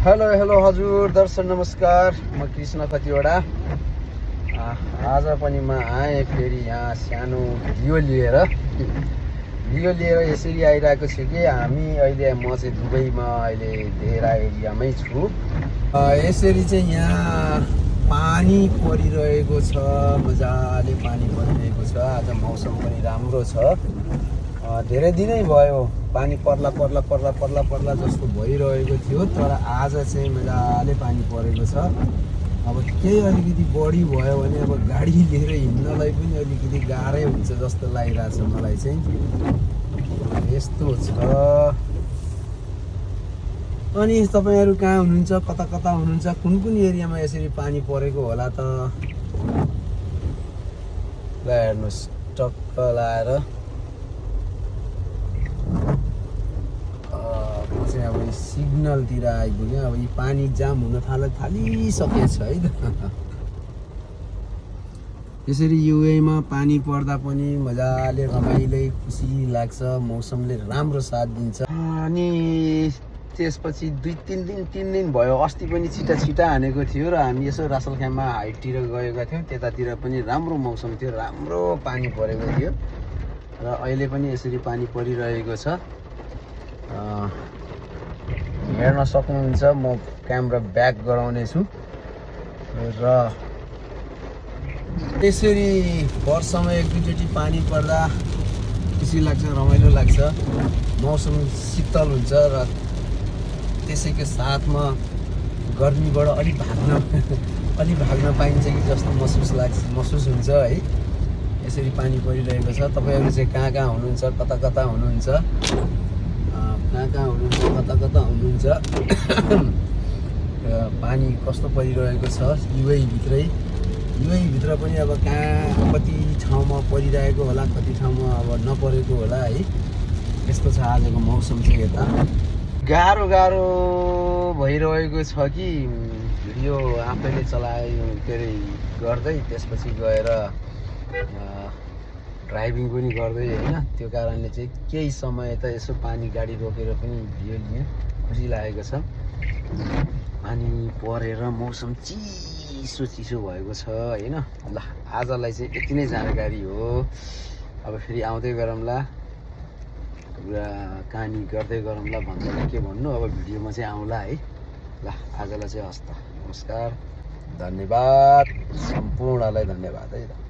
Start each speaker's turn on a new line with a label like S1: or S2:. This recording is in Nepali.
S1: हेलो हेलो हजुर दर्शन नमस्कार। म कृष्ण कतिवटा आज पनि म आएँ फेरि यहाँ सानो भिडियो लिएर यसरी आइरहेको छु कि हामी अहिले म चाहिँ दुबईमा अहिले देहरा एरियामै छु। यसरी चाहिँ यहाँ पानी परिरहेको छ, मजाले पानी परिरहेको छ। आज मौसम पनि राम्रो छ। धेरै दिनै भयो पानी पर्ला जस्तो भइरहेको थियो, तर आज चाहिँ मजाले पानी परेको छ। अब केही अलिकति बढी भयो भने अब गाडी लिएर हिँड्नलाई पनि अलिकति गाह्रै हुन्छ जस्तो लागिरहेछ मलाई चाहिँ। यस्तो छ। अनि तपाईहरु कहाँ हुनुहुन्छ, कता हुनुहुन्छ, कुन एरियामा यसरी पानी परेको होला त? ल हेर्नुस्, टक्क लाएर अब सिग्नलतिर आइपुग्यो। अब यी पानी जाम हुन थालिसकेछ है त। यसरी युएमा पानी पर्दा पनि मजाले रमाइलो खुसी लाग्छ, मौसमले राम्रो साथ दिन्छ। अनि त्यसपछि 3 दिन भयो, अस्ति पनि छिटा हानेको थियो र हामी यसो रासलखाममा हाइटतिर गएका थियौँ। त्यतातिर पनि राम्रो मौसम थियो, राम्रो पानी परेको थियो र अहिले पनि यसरी पानी परिरहेको छ। हेर्न सक्नुहुन्छ, म क्यामेरा ब्याक गराउने छु र यसरी वर्षमा एक दुईचोटि पानी पर्दा खुसी लाग्छ, रमाइलो लाग्छ, मौसम शीतल हुन्छ र त्यसैको साथमा गर्मीबाट अलि भाग्न पाइन्छ कि जस्तो महसुस हुन्छ है। यसरी पानी परिरहेको छ। तपाईहरु चाहिँ कहाँ हुनुहुन्छ, कता हुनुहुन्छ, कता हुनुहुन्छ, पानी कस्तो परिरहेको छ युए भित्र पनि अब कहाँ कति ठाउँमा परिरहेको होला, कति ठाउँमा अब नपरेको होला है। यस्तो छ आजको मौसम चाहिँ। यता गाह्रो भइरहेको छ कि भिडियो आफैले चलायो गर्दै त्यसपछि गएर ड्राइभिङ पनि गर्दै होइन। त्यो कारणले चाहिँ केही समय त यसो पानी गाडी रोकेर पनि भिडियो लिएँ, खुसी लागेको छ। पानी परेर मौसम चिसो भएको छ होइन। ल आजलाई चाहिँ यति नै जानकारी हो। अब फेरि आउँदै गरौँला, कुरा कहानी गर्दै गरौँला भन्दा के भन्नु, अब भिडियोमा चाहिँ आउँला है। ल आजलाई चाहिँ हस्त नमस्कार, धन्यवाद, सम्पूर्णलाई धन्यवाद है त।